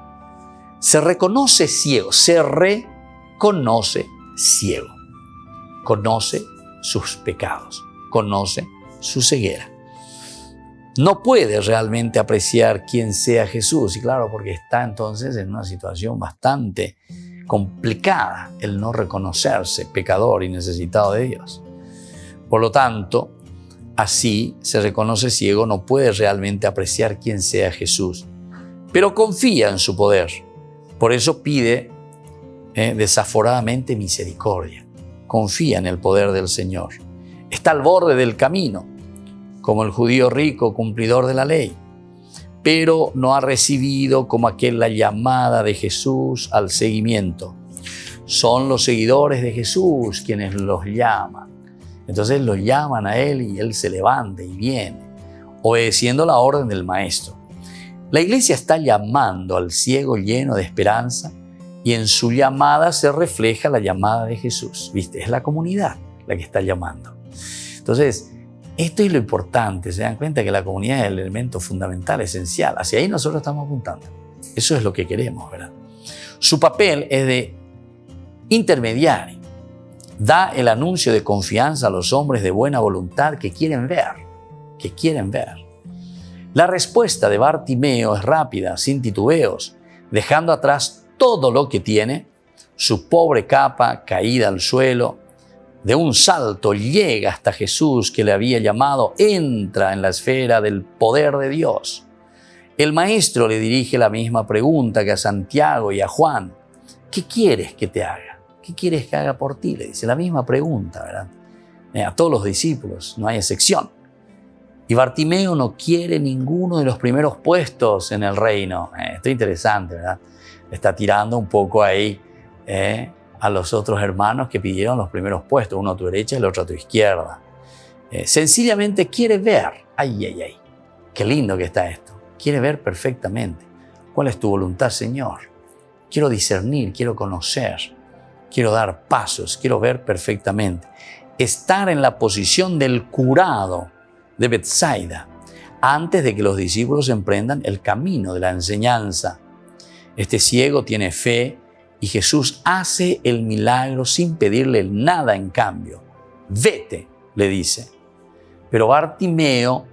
Se reconoce ciego, se reconoce ciego. Conoce sus pecados, conoce su ceguera. No puede realmente apreciar quién sea Jesús, y claro, porque está entonces en una situación bastante complicada el no reconocerse pecador y necesitado de Dios. Por lo tanto, así se reconoce ciego, no puede realmente apreciar quién sea Jesús, pero confía en su poder. Por eso pide desaforadamente misericordia. Confía en el poder del Señor. Está al borde del camino, como el judío rico, cumplidor de la ley, pero no ha recibido como aquel la llamada de Jesús al seguimiento. Son los seguidores de Jesús quienes los llaman. Entonces los llaman a él y él se levanta y viene, obedeciendo la orden del maestro. La iglesia está llamando al ciego lleno de esperanza y en su llamada se refleja la llamada de Jesús. ¿Viste? Es la comunidad la que está llamando. Entonces, esto es lo importante. Se dan cuenta que la comunidad es el elemento fundamental, esencial. Hacia ahí nosotros estamos apuntando. Eso es lo que queremos, ¿verdad? Su papel es de intermediario. Da el anuncio de confianza a los hombres de buena voluntad que quieren ver. La respuesta de Bartimeo es rápida, sin titubeos, dejando atrás todo lo que tiene, su pobre capa caída al suelo. De un salto llega hasta Jesús que le había llamado, entra en la esfera del poder de Dios. El maestro le dirige la misma pregunta que a Santiago y a Juan. ¿Qué quieres que te haga? ¿Qué quieres que haga por ti? Le dice la misma pregunta, ¿verdad? A todos los discípulos, no hay excepción. Y Bartimeo no quiere ninguno de los primeros puestos en el reino. Esto es interesante, ¿verdad? Está tirando un poco ahí a los otros hermanos que pidieron los primeros puestos, uno a tu derecha y el otro a tu izquierda. Sencillamente quiere ver, ay, qué lindo que está esto, quiere ver perfectamente cuál es tu voluntad, Señor. Quiero discernir, quiero conocer, quiero dar pasos, quiero ver perfectamente. Estar en la posición del curado de Betsaida antes de que los discípulos emprendan el camino de la enseñanza. Este ciego tiene fe y Jesús hace el milagro sin pedirle nada en cambio. Vete, le dice. Pero Bartimeo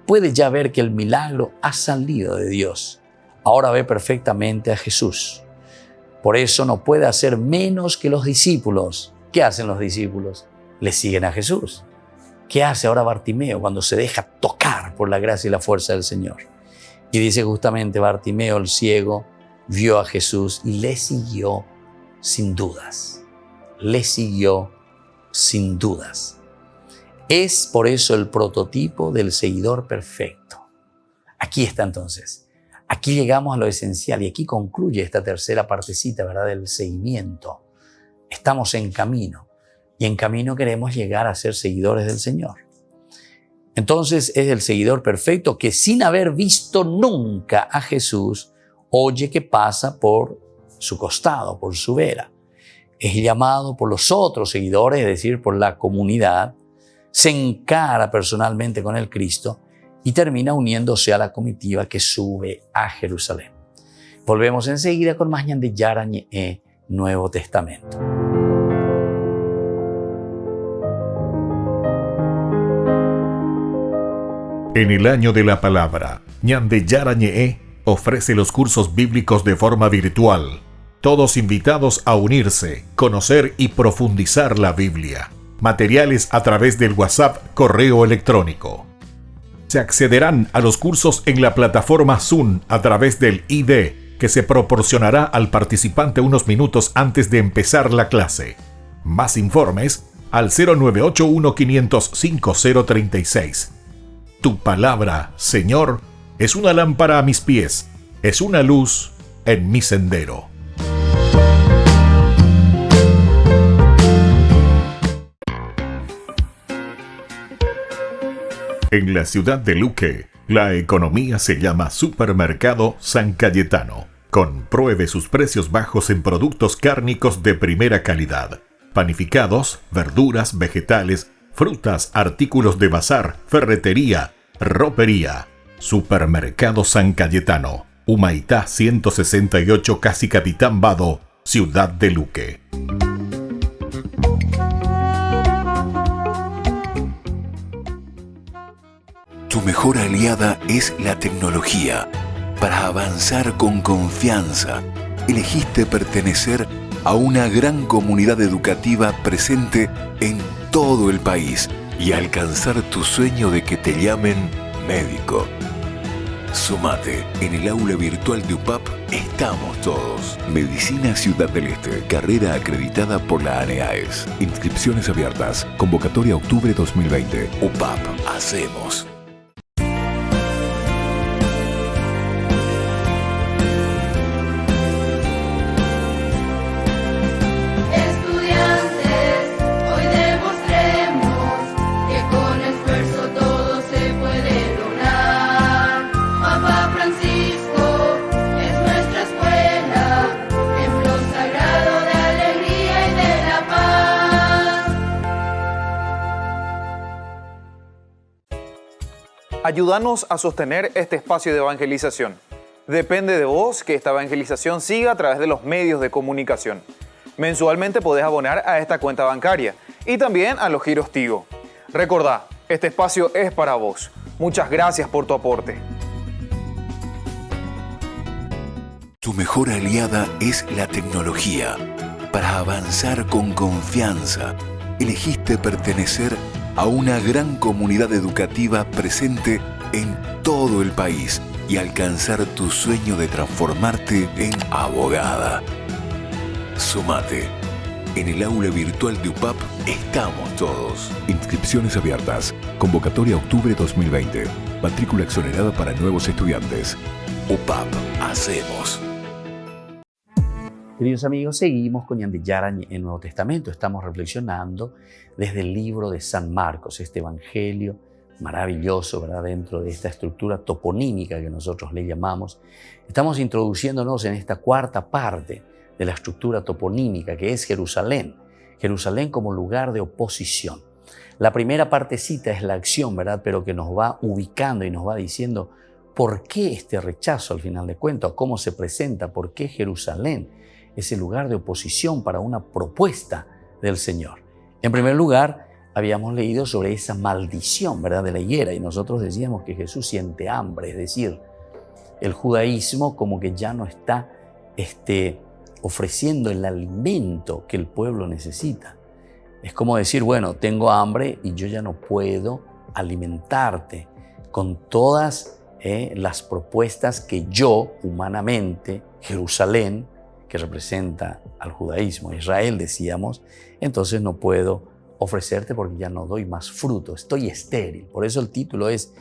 puede ya ver que el milagro ha salido de Dios. Ahora ve perfectamente a Jesús. Por eso no puede hacer menos que los discípulos. ¿Qué hacen los discípulos? Le siguen a Jesús. ¿Qué hace ahora Bartimeo cuando se deja tocar por la gracia y la fuerza del Señor? Y dice justamente Bartimeo, el ciego, vio a Jesús y le siguió sin dudas. Le siguió sin dudas. Es por eso el prototipo del seguidor perfecto. Aquí está entonces. Aquí llegamos a lo esencial y aquí concluye esta tercera partecita, ¿verdad?, del seguimiento. Estamos en camino y en camino queremos llegar a ser seguidores del Señor. Entonces es el seguidor perfecto que sin haber visto nunca a Jesús, oye que pasa por su costado, por su vera. Es llamado por los otros seguidores, es decir, por la comunidad, se encara personalmente con el Cristo y termina uniéndose a la comitiva que sube a Jerusalén. Volvemos enseguida con más Ñan de Yara Ñe Nuevo Testamento. En el año de la palabra, Ñan de Yara Ñe ofrece los cursos bíblicos de forma virtual. Todos invitados a unirse, conocer y profundizar la Biblia. Materiales a través del WhatsApp, correo electrónico. Se accederán a los cursos en la plataforma Zoom a través del ID que se proporcionará al participante unos minutos antes de empezar la clase. Más informes al 0981-500-5036. Tu palabra, Señor, es una lámpara a mis pies, es una luz en mi sendero. En la ciudad de Luque, la economía se llama Supermercado San Cayetano. Compruebe sus precios bajos en productos cárnicos de primera calidad. Panificados, verduras, vegetales, frutas, artículos de bazar, ferretería, ropería. Supermercado San Cayetano, Humaitá 168, Casi Capitán Vado, ciudad de Luque. Tu mejor aliada es la tecnología. Para avanzar con confianza, elegiste pertenecer a una gran comunidad educativa presente en todo el país y alcanzar tu sueño de que te llamen médico. Sumate. En el aula virtual de UPAP estamos todos. Medicina Ciudad del Este. Carrera acreditada por la ANEAES. Inscripciones abiertas. Convocatoria octubre 2020. UPAP. Hacemos. Ayúdanos a sostener este espacio de evangelización. Depende de vos que esta evangelización siga a través de los medios de comunicación. Mensualmente podés abonar a esta cuenta bancaria y también a los giros Tigo. Recordá, este espacio es para vos. Muchas gracias por tu aporte. Tu mejor aliada es la tecnología. Para avanzar con confianza, elegiste pertenecer a una gran comunidad educativa presente en todo el país y alcanzar tu sueño de transformarte en abogada. Sumate. En el aula virtual de UPAP estamos todos. Inscripciones abiertas. Convocatoria octubre 2020. Matrícula exonerada para nuevos estudiantes. UPAP. Hacemos. Queridos amigos, seguimos con Ñan de Yara en el Nuevo Testamento. Estamos reflexionando desde el libro de San Marcos, este evangelio maravilloso, ¿verdad? Dentro de esta estructura toponímica que nosotros le llamamos. Estamos introduciéndonos en esta cuarta parte de la estructura toponímica, que es Jerusalén. Jerusalén como lugar de oposición. La primera partecita es la acción, ¿verdad? Pero que nos va ubicando y nos va diciendo por qué este rechazo al final de cuentas, cómo se presenta, por qué Jerusalén es el lugar de oposición para una propuesta del Señor. En primer lugar, habíamos leído sobre esa maldición, ¿verdad?, de la higuera, y nosotros decíamos que Jesús siente hambre, es decir, el judaísmo como que ya no está ofreciendo el alimento que el pueblo necesita. Es como decir, bueno, tengo hambre y yo ya no puedo alimentarte con todas las propuestas que yo, humanamente, Jerusalén, que representa al judaísmo, Israel, decíamos, entonces no puedo ofrecerte porque ya no doy más fruto, estoy estéril. Por eso el título es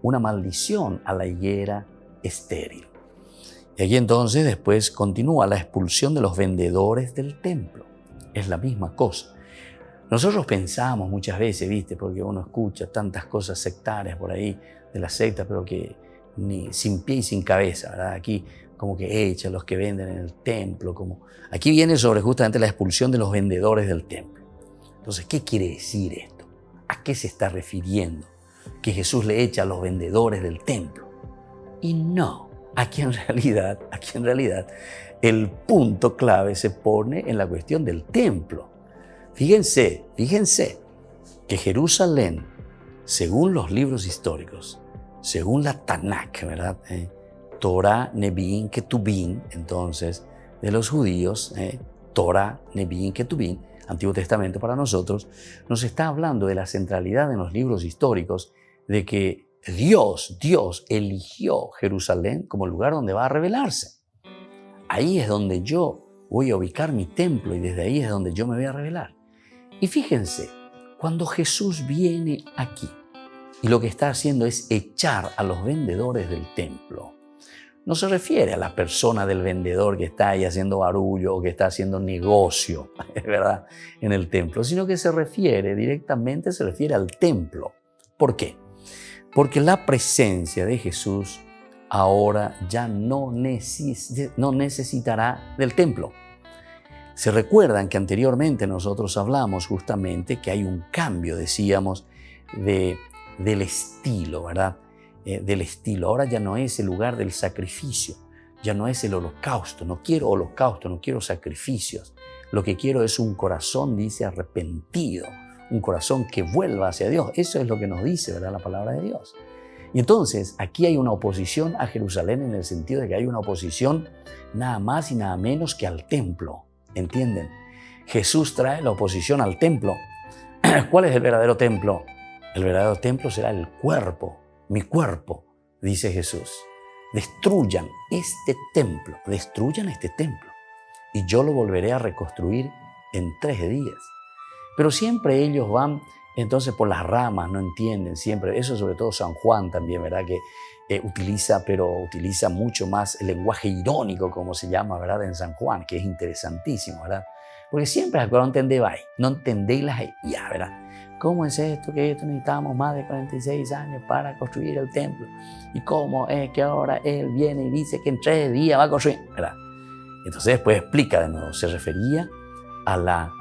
una maldición a la higuera estéril. Y aquí entonces después continúa la expulsión de los vendedores del templo. Es la misma cosa. Nosotros pensamos muchas veces, ¿viste? Porque uno escucha tantas cosas sectarias por ahí de la secta, pero que ni sin pie y sin cabeza, ¿verdad? Aquí como que echan los que venden en el templo. Aquí viene sobre justamente la expulsión de los vendedores del templo. Entonces, ¿qué quiere decir esto? ¿A qué se está refiriendo? Que Jesús le echa a los vendedores del templo. Y no, aquí en realidad, el punto clave se pone en la cuestión del templo. Fíjense que Jerusalén, según los libros históricos, según la Tanakh, ¿verdad? Torah, Nevi'im, Ketubim, entonces, de los judíos, Torah, Nevi'im, Ketubim, Antiguo Testamento para nosotros, nos está hablando de la centralidad en los libros históricos de que Dios eligió Jerusalén como el lugar donde va a revelarse. Ahí es donde yo voy a ubicar mi templo y desde ahí es donde yo me voy a revelar. Y fíjense, cuando Jesús viene aquí y lo que está haciendo es echar a los vendedores del templo, no se refiere a la persona del vendedor que está ahí haciendo barullo o que está haciendo negocio, ¿verdad?, en el templo, sino que se refiere al templo. ¿Por qué? Porque la presencia de Jesús ahora ya no necesitará del templo. Se recuerdan que anteriormente nosotros hablamos justamente que hay un cambio, decíamos, del estilo, ¿verdad? Del estilo. Ahora ya no es el lugar del sacrificio, ya no es el holocausto. No quiero holocausto, no quiero sacrificios. Lo que quiero es un corazón, dice, arrepentido, un corazón que vuelva hacia Dios. Eso es lo que nos dice, ¿verdad?, la palabra de Dios. Y entonces aquí hay una oposición a Jerusalén en el sentido de que hay una oposición nada más y nada menos que al templo. ¿Entienden? Jesús trae la oposición al templo. ¿Cuál es el verdadero templo? El verdadero templo será el cuerpo. Mi cuerpo, dice Jesús. Destruyan este templo y yo lo volveré a reconstruir en 3 días. Pero siempre ellos van entonces por las ramas, no entienden siempre. Eso sobre todo San Juan también, ¿verdad? Que utiliza mucho más el lenguaje irónico, como se llama, ¿verdad?, en San Juan, que es interesantísimo, ¿verdad? Porque siempre no entendéis las ya, ¿verdad? ¿Cómo es esto? Que esto necesitamos más de 46 años para construir el templo. ¿Y cómo es que ahora Él viene y dice que en 3 días va a construir? ¿Verdad? Entonces después explica de nuevo, se refería al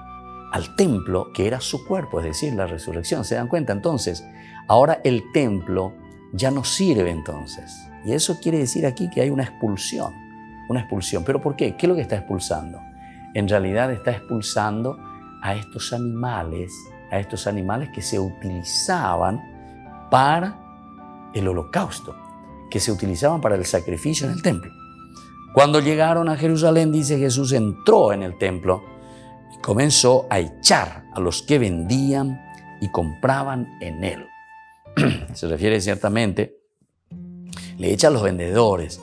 templo que era su cuerpo, es decir, la resurrección. ¿Se dan cuenta? Entonces, ahora el templo ya no sirve entonces. Y eso quiere decir aquí que hay una expulsión. ¿Pero por qué? ¿Qué es lo que está expulsando? En realidad está expulsando a estos animales que se utilizaban para el holocausto, que se utilizaban para el sacrificio en el templo. Cuando llegaron a Jerusalén, dice Jesús, entró en el templo y comenzó a echar a los que vendían y compraban en él. Se refiere ciertamente, le echa a los vendedores,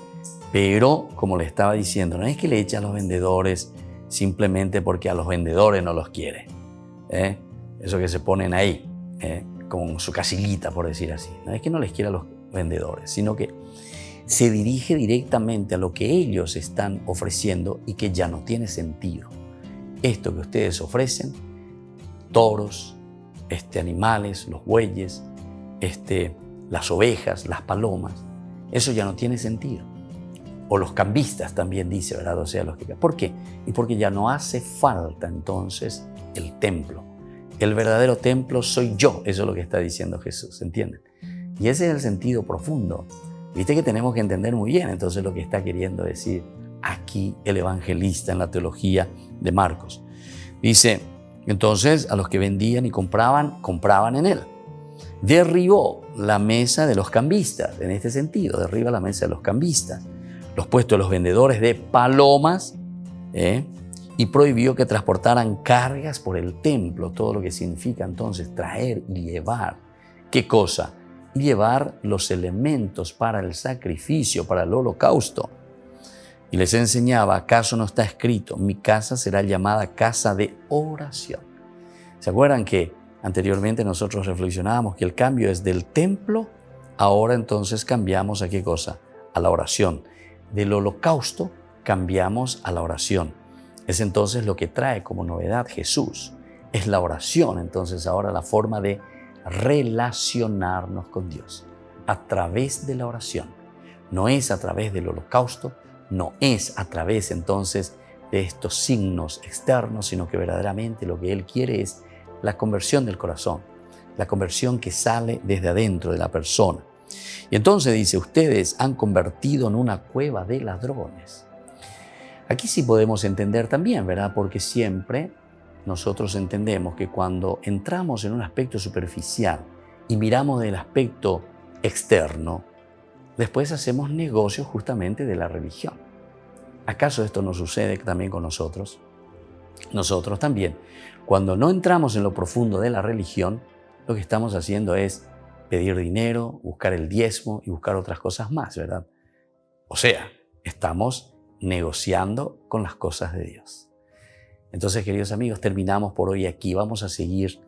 pero como le estaba diciendo, no es que le echa a los vendedores simplemente porque a los vendedores no los quiere. Eso que se ponen ahí, con su casillita, por decir así. No es que no les quiera a los vendedores, sino que se dirige directamente a lo que ellos están ofreciendo y que ya no tiene sentido. Esto que ustedes ofrecen, toros, animales, los bueyes, las ovejas, las palomas, eso ya no tiene sentido. O los cambistas también dice, ¿verdad? O sea, ¿por qué? Y porque ya no hace falta entonces el templo. El verdadero templo soy yo, eso es lo que está diciendo Jesús, ¿entienden? Y ese es el sentido profundo. Viste que tenemos que entender muy bien entonces lo que está queriendo decir aquí el evangelista en la teología de Marcos. Dice, entonces a los que vendían y compraban en él. Derribó la mesa de los cambistas, en este sentido, derriba la mesa de los cambistas, los puestos de los vendedores de palomas, y prohibió que transportaran cargas por el templo, todo lo que significa entonces traer y llevar. ¿Qué cosa? Y llevar los elementos para el sacrificio, para el holocausto. Y les enseñaba, ¿acaso no está escrito? Mi casa será llamada casa de oración. ¿Se acuerdan que anteriormente nosotros reflexionábamos que el cambio es del templo? Ahora entonces cambiamos ¿a qué cosa? A la oración. Del holocausto cambiamos a la oración. Es entonces lo que trae como novedad Jesús. Es la oración, entonces ahora la forma de relacionarnos con Dios a través de la oración. No es a través del holocausto, no es a través entonces de estos signos externos, sino que verdaderamente lo que Él quiere es la conversión del corazón, la conversión que sale desde adentro de la persona. Y entonces dice, ustedes han convertido en una cueva de ladrones. Aquí sí podemos entender también, ¿verdad? Porque siempre nosotros entendemos que cuando entramos en un aspecto superficial y miramos del aspecto externo, después hacemos negocios justamente de la religión. ¿Acaso esto no sucede también con nosotros? Nosotros también, cuando no entramos en lo profundo de la religión, lo que estamos haciendo es pedir dinero, buscar el diezmo y buscar otras cosas más, ¿verdad? O sea, estamos negociando con las cosas de Dios. Entonces, queridos amigos, terminamos por hoy aquí. Vamos a seguir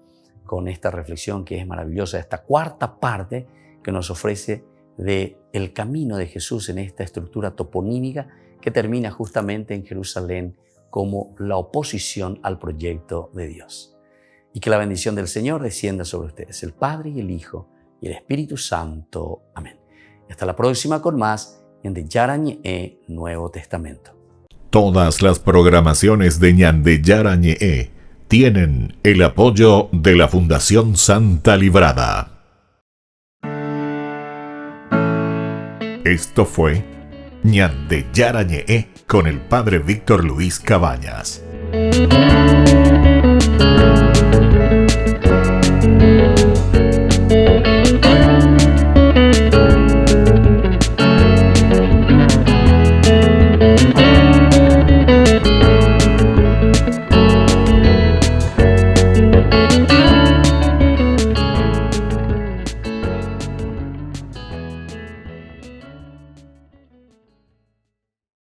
con esta reflexión que es maravillosa, esta cuarta parte que nos ofrece de el camino de Jesús en esta estructura toponímica que termina justamente en Jerusalén como la oposición al proyecto de Dios. Y que la bendición del Señor descienda sobre ustedes, el Padre y el Hijo y el Espíritu Santo. Amén. Hasta la próxima con más Ñande Yara Ñe'e Nuevo Testamento. Todas las programaciones de Ñande Yara Ñe'e tienen el apoyo de la Fundación Santa Librada. Esto fue Ñande Yara Ñe'e con el Padre Víctor Luis Cabañas.